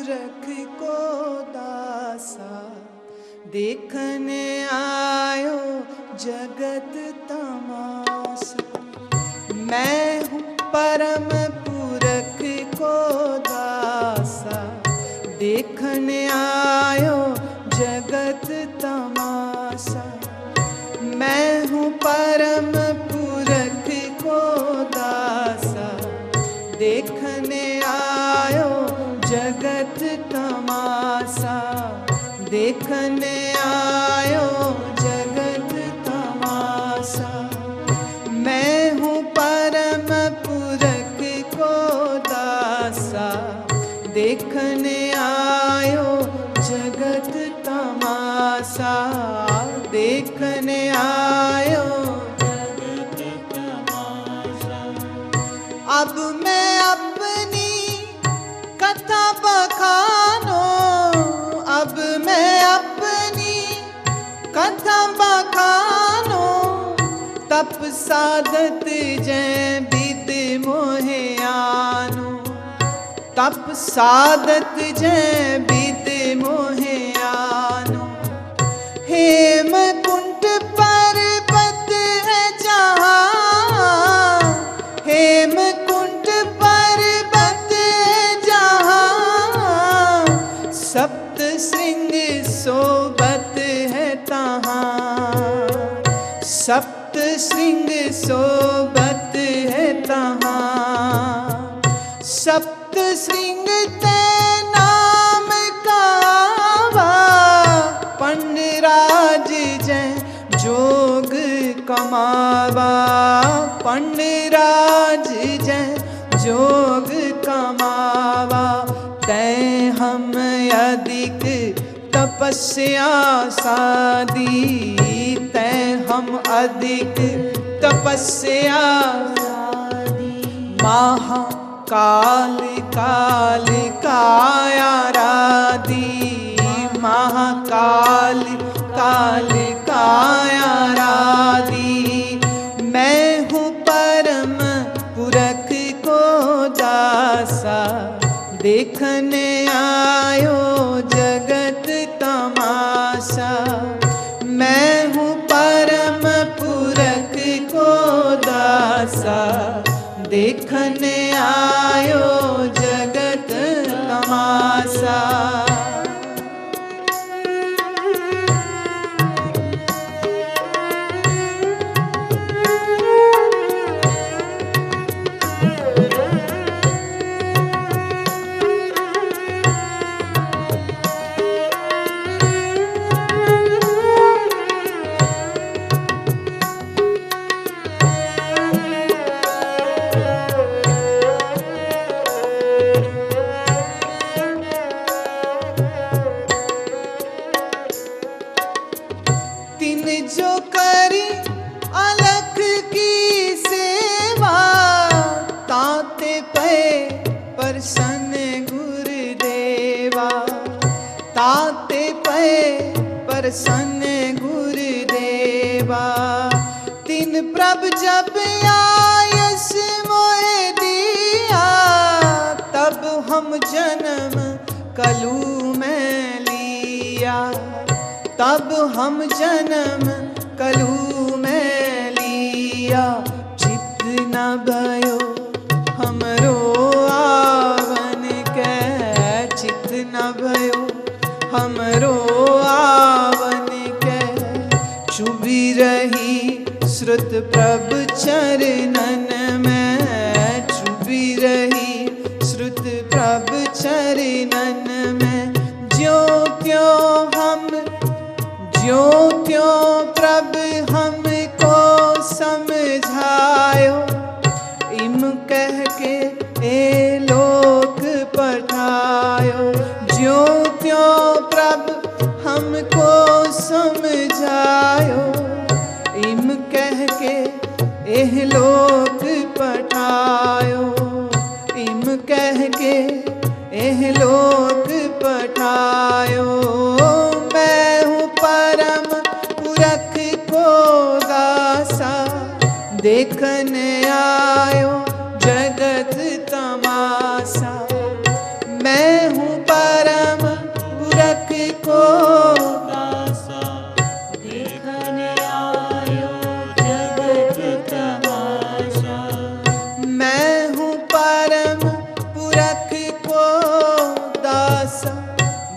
पुरख को दासा, देखने आयो जगत तमाशा। मैं हूँ परम पुरख को दासा, देखने आयो जगत तमाशा। मैं हूँ परम पुरख को दासा, देखने आयो जगत तमाशा। देखने आयो जगत तमाशा। मैं हूँ परम पुरख को दासा, देखने आयो जगत तमाशा। देखने आयो जगत तमाशा। अब मैं अपनी कथा बखानो, अब मैं अपनी कथा बखानो। तप साधत जै विद मोहे आनो, तप साधत जै विद मोहे आनो। हेमकुंट पर्वत है जहाँ, हेमकुंट पर्वत है जहाँ। सप्त श्रृंग सोबत है तहाँ, सप्त श्रृंग सोबत है तहाँ। सप्त श्रृंग ते नाम कावा, पंडराज जै जोग कमावा। पंडराज जै जोग कमावा। तै हम अधिक तपस्या साधी, तै हम अधिक तपस्या साधी। महाकाल काल कायाराधी, महाकाल काल कायाराधी। मैं हूँ परम पुरख को दासा, देखने आयो जगत तमाशा। मैं हूँ परम पुरख को दासा, देखने आयो जगत तमाशा। जो करी अलख की सेवा, ताते पे प्रसन्न गुरुदेवा। ताते पे प्रसन्न गुरुदेवा। तिन प्रभ जब आयस मोहे दिया, तब हम जन्म कलू में लिया। तब हम जन्म कलू में लिया। चित न भयो हमरो आवन के, चित न भयो हमरो आवन के। चुभी रही श्रुत प्रभ चरणन में, चुभी रही श्रुत प्रभ चरणन में। ज्यों त्यों हम, ज्यों त्यों प्रभ हमको समझायो। इम कह के ए लोक पठायो। ज्यों त्यों प्रभ हमको समझायो। इम कह के एह लोक पठायो। इम कह के एह लोक पठायो। मैं हूँ परम पुरख को दासा, देखने आयो जगत तमाशा। मैं हूँ पर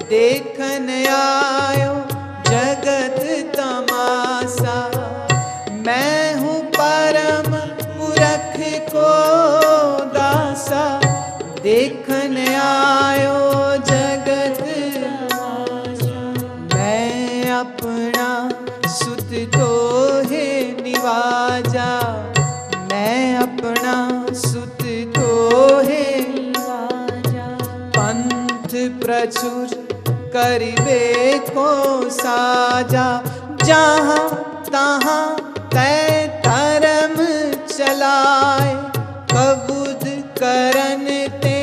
देखन आयो जगत तमाशा। मैं हूँ परम पुरख को दासा, देखन आयो जगत तमाशा। मैं अपना सुत तोहे निवाजा, मैं अपना सुत तोहे निवाजा। पंथ प्रचुर करिबे को साजा, जहाँ तहाँ तय धर्म चलाए। कबूद करन ते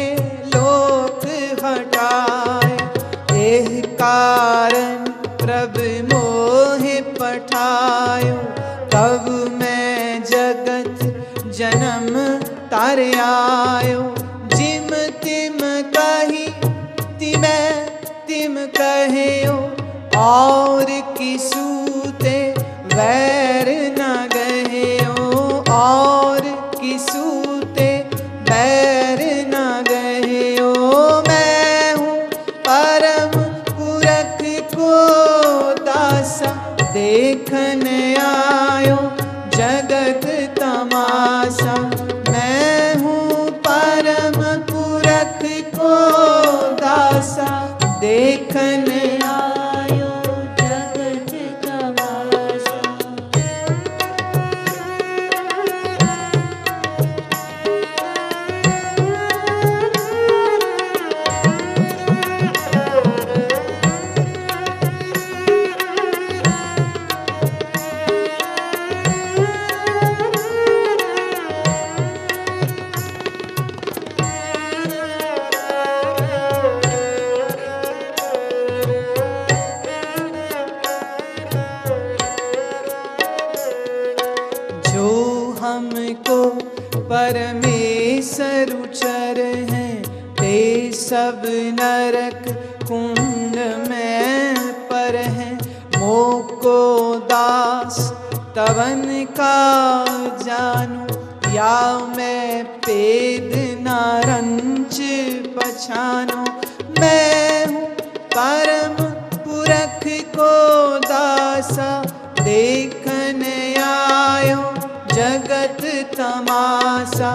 लोक हटाए, एह कारण प्रभु मोहे पठायो। तब मैं जगत जन्म तार आयो, जिम तिम कही तिम कहियो। और किसूते वैर न गहियो, और किसूते वैर न गहियो। मैं हूँ परम पुरख को दासा, देखन आयो जगत तमाशा। मैं हूँ परम पुरख को दासा, देखन आयो जगत तमाशा। हमको परमेश्वर उचर हैं, ते सब नरक कुंड में पर हैं। मोको दास तवन का जानू, या मैं पेद नारंच पछानो। मैं हूँ परम पुरख को दासा, देखन आयो जगत तमाशा।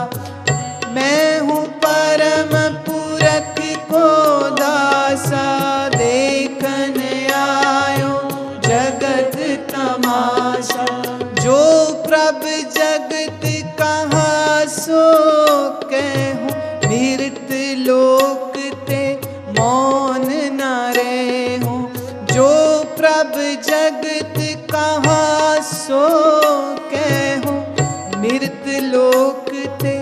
मैं हूँ परम पुरख को दासा, देखन आयो जगत तमाशा। जो प्रभु जगत कहाँ सो कहूँ, मृत लोक ते मौन न रहूँ। जो प्रभु जगत कहाँ सो कहूँ, मृत लोक ते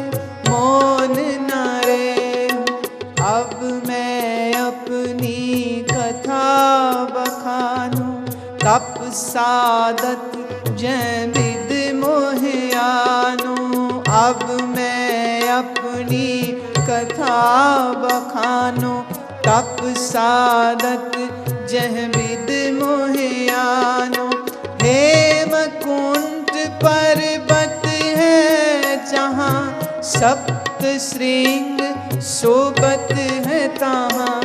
मौन न रहूँ। अब मैं अपनी कथा बखानूं, तप साधत जय विद मोहे आनूं। अब मैं अपनी कथा बखानूं, तप साधत जय विद मोहे आनूं। हेम कुंड पर्वत है जहाँ, सप्त श्रृंग शोभत है तहाँ।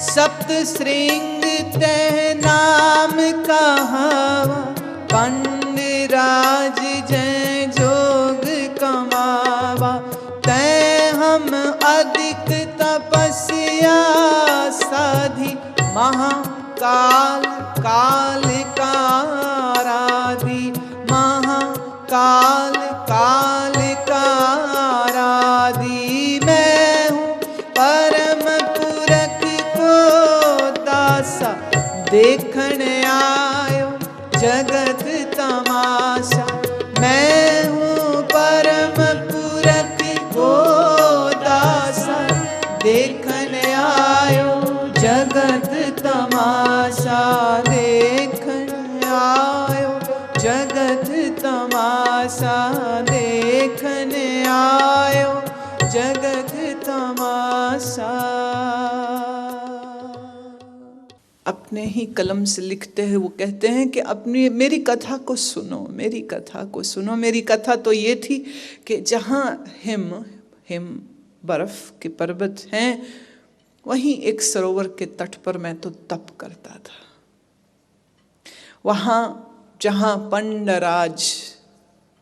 सप्त श्रृंग तह नाम कहावा, पंडराज जय जोग कमावा। तै हम अधिक तपस्या साधी, महाकाल काल का आराधी। महाकाल काल का आराधी। मैं हूँ परम पुरख को दासा, देखन आयो जगत तमाशा। मैं हूँ परम पुरख को दासा, देखन आयो जगत तमाशा। देखन आयो जगत तमाशा, देखन आयो जगत तमाशा। अपने ही कलम से लिखते हैं, वो कहते हैं कि अपनी मेरी कथा को सुनो, मेरी कथा को सुनो। मेरी कथा तो ये थी कि जहाँ हिम बर्फ के पर्वत हैं, वहीं एक सरोवर के तट पर मैं तो तप करता था। वहां जहां पंडराज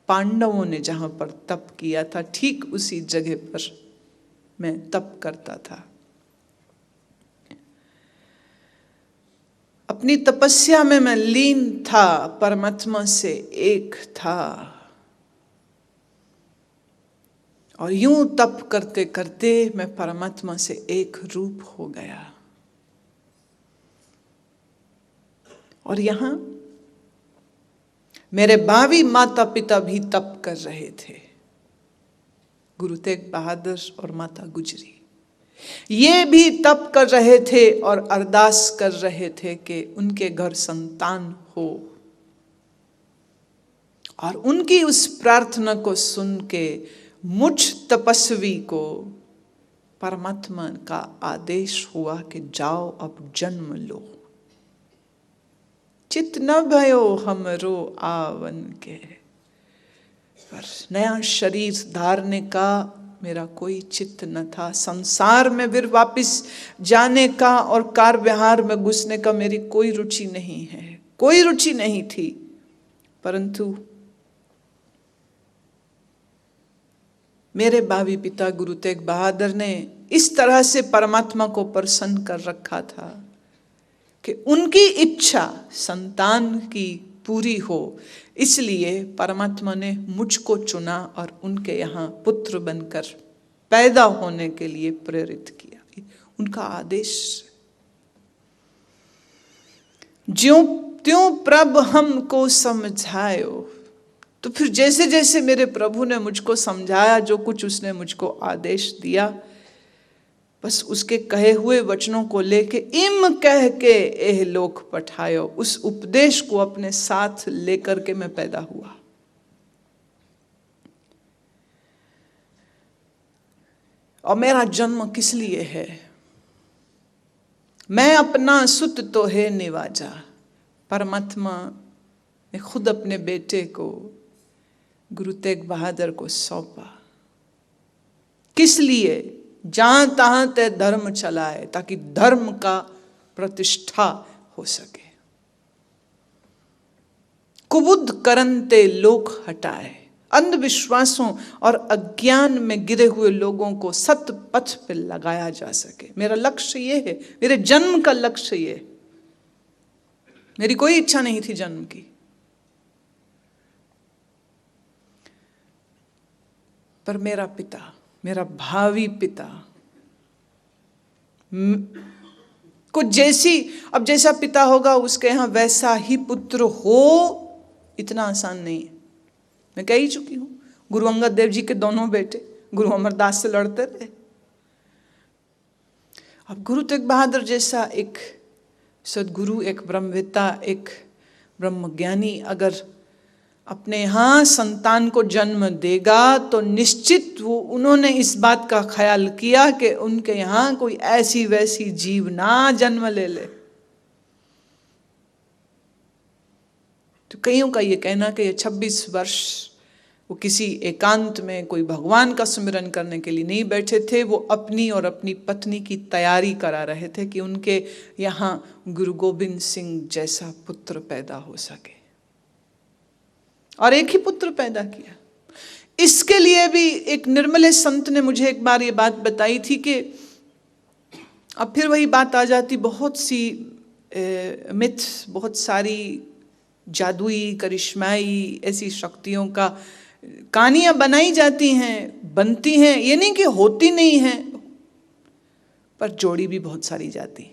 पांडवों ने जहां पर तप किया था, ठीक उसी जगह पर मैं तप करता था। अपनी तपस्या में मैं लीन था, परमात्मा से एक था। और यूं तप करते करते मैं परमात्मा से एक रूप हो गया। और यहां मेरे भावी माता पिता भी तप कर रहे थे, गुरु तेग बहादुर और माता गुजरी। ये भी तप कर रहे थे और अरदास कर रहे थे कि उनके घर संतान हो। और उनकी उस प्रार्थना को सुन के मुझ तपस्वी को परमात्मा का आदेश हुआ कि जाओ अब जन्म लो। चित न भयो हमरो आवन के, पर नया शरीर धारने का मेरा कोई चित्त न था। संसार में फिर वापस जाने का और कार विहार में घुसने का मेरी कोई रुचि नहीं है, कोई रुचि नहीं थी। परंतु मेरे भावी पिता गुरु तेग बहादुर ने इस तरह से परमात्मा को प्रसन्न कर रखा था कि उनकी इच्छा संतान की पूरी हो, इसलिए परमात्मा ने मुझको चुना और उनके यहाँ पुत्र बनकर पैदा होने के लिए प्रेरित किया। उनका आदेश। ज्यों त्यों प्रभु हमको समझायो। तो फिर जैसे जैसे मेरे प्रभु ने मुझको समझाया, जो कुछ उसने मुझको आदेश दिया, बस उसके कहे हुए वचनों को लेके इम कह के एह लोक पठायो, उस उपदेश को अपने साथ लेकर के मैं पैदा हुआ। और मेरा जन्म किस लिए है? मैं अपना सुत तो है निवाजा। परमात्मा ने खुद अपने बेटे को गुरु तेग बहादुर को सौंपा। किस लिए? जहां तहां ते धर्म चलाए, ताकि धर्म का प्रतिष्ठा हो सके। कुबुद्ध करनते लोक हटाए, अंधविश्वासों और अज्ञान में गिरे हुए लोगों को सत्य पथ पे लगाया जा सके। मेरा लक्ष्य ये है, मेरे जन्म का लक्ष्य ये। मेरी कोई इच्छा नहीं थी जन्म की, पर मेरा पिता, मेरा भावी पिता को अब जैसा पिता होगा उसके यहाँ वैसा ही पुत्र हो, इतना आसान नहीं है। मैं कह ही चुकी हूं, गुरु अंगद देव जी के दोनों बेटे गुरु अमरदास से लड़ते रहे। अब गुरु तेग बहादुर जैसा एक सदगुरु, एक ब्रह्मवेत्ता, एक ब्रह्मज्ञानी अगर अपने यहाँ संतान को जन्म देगा तो निश्चित उन्होंने इस बात का ख्याल किया कि उनके यहाँ कोई ऐसी वैसी जीव ना जन्म ले ले। तो कईयों का ये कहना कि ये 26 वर्ष वो किसी एकांत में कोई भगवान का सुमिरन करने के लिए नहीं बैठे थे, वो अपनी और अपनी पत्नी की तैयारी करा रहे थे कि उनके यहाँ गुरु गोविंद सिंह जैसा पुत्र पैदा हो सके। और एक ही पुत्र पैदा किया। इसके लिए भी एक निर्मले संत ने मुझे एक बार ये बात बताई थी कि अब फिर वही बात आ जाती, बहुत सी मिथ, बहुत सारी जादुई करिश्माई ऐसी शक्तियों का कहानियां बनाई जाती हैं, बनती हैं। ये नहीं कि होती नहीं हैं, पर जोड़ी भी बहुत सारी जाती,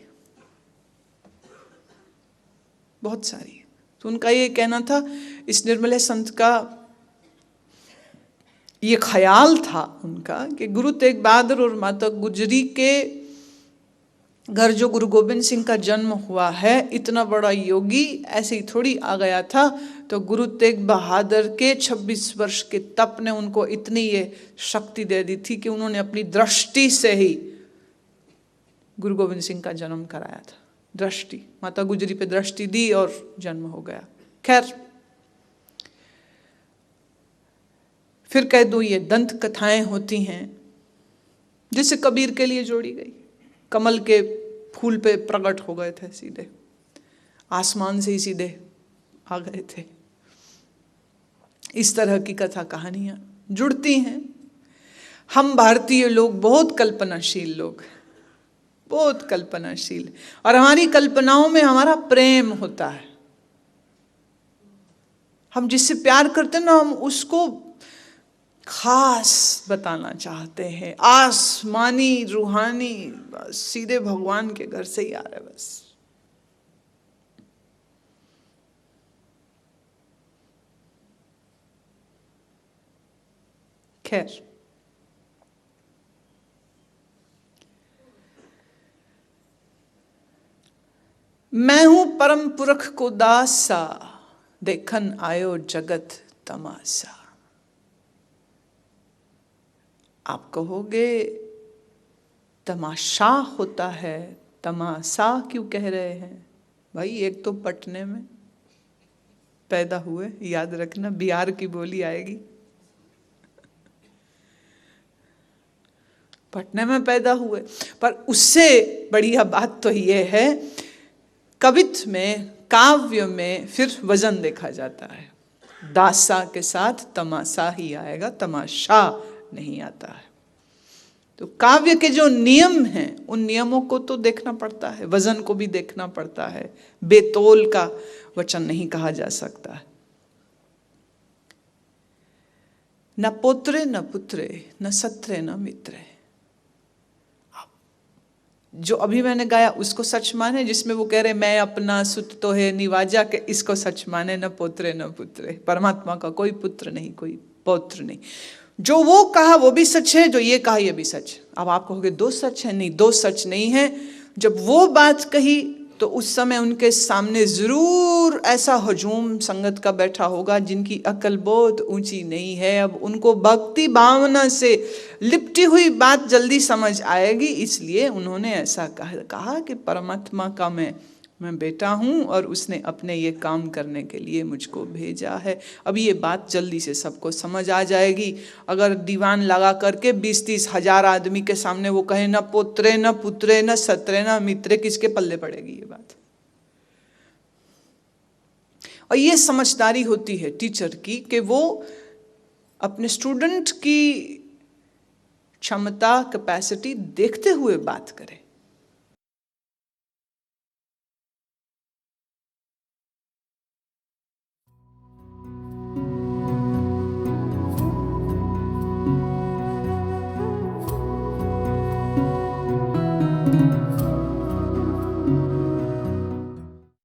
बहुत सारी। तो उनका ये कहना था, इस निर्मले संत का ये ख्याल था उनका कि गुरु तेग बहादुर और माता गुजरी के घर जो गुरु गोविंद सिंह का जन्म हुआ है, इतना बड़ा योगी ऐसे ही थोड़ी आ गया था। तो गुरु तेग बहादुर के 26 वर्ष के तप ने उनको इतनी ये शक्ति दे दी थी कि उन्होंने अपनी दृष्टि से ही गुरु गोविंद सिंह का जन्म कराया था। दृष्टि, माता गुजरी पे दृष्टि दी और जन्म हो गया। खैर, फिर कह दूं ये दंत कथाएं होती हैं, जिसे कबीर के लिए जोड़ी गई। कमल के फूल पे प्रकट हो गए थे, सीधे आसमान से ही सीधे आ गए थे। इस तरह की कथा कहानियां जुड़ती हैं। हम भारतीय लोग बहुत कल्पनाशील लोग, बहुत कल्पनाशील, और हमारी कल्पनाओं में हमारा प्रेम होता है। हम जिससे प्यार करते हैं ना, हम उसको खास बताना चाहते हैं, आसमानी रूहानी, बस सीधे भगवान के घर से ही आ रहा है बस। खैर, मैं हूं परम पुरख को दासा, देखन आयो जगत तमाशा। आप कहोगे तमाशा होता है, तमाशा क्यों कह रहे हैं? भाई एक तो पटने में पैदा हुए, याद रखना बिहार की बोली आएगी, पटने में पैदा हुए। पर उससे बढ़िया बात तो ये है, कवित्व में, काव्य में फिर वजन देखा जाता है। दासा के साथ तमाशा ही आएगा, तमाशा नहीं आता है। तो काव्य के जो नियम हैं, उन नियमों को तो देखना पड़ता है, वजन को भी देखना पड़ता है। बेतौल का वचन नहीं कहा जा सकता है। न पोत्रे न पुत्रे, न सत्रे न मित्रे। जो अभी मैंने गाया उसको सच माने, जिसमें वो कह रहे मैं अपना सुत तो है निवाजा के, इसको सच माने, न पोत्रे न पुत्रे। परमात्मा का कोई पुत्र नहीं, कोई पौत्र नहीं। जो वो कहा वो भी सच है, जो ये कहा ये भी सच। अब आप कहोगे दो सच है, नहीं, दो सच नहीं है। जब वो बात कही तो उस समय उनके सामने जरूर ऐसा हजूम संगत का बैठा होगा जिनकी अकल बहुत ऊंची नहीं है। अब उनको भक्ति भावना से लिपटी हुई बात जल्दी समझ आएगी, इसलिए उन्होंने ऐसा कहा कि परमात्मा का मैं बेटा हूँ और उसने अपने ये काम करने के लिए मुझको भेजा है। अब ये बात जल्दी से सबको समझ आ जाएगी। अगर दीवान लगा करके 20-30 हजार आदमी के सामने वो कहे न पोत्रे न पुत्रे न सत्रे न मित्रे, किसके पल्ले पड़ेगी ये बात? और ये समझदारी होती है टीचर की कि वो अपने स्टूडेंट की क्षमता, कैपेसिटी देखते हुए बात करे।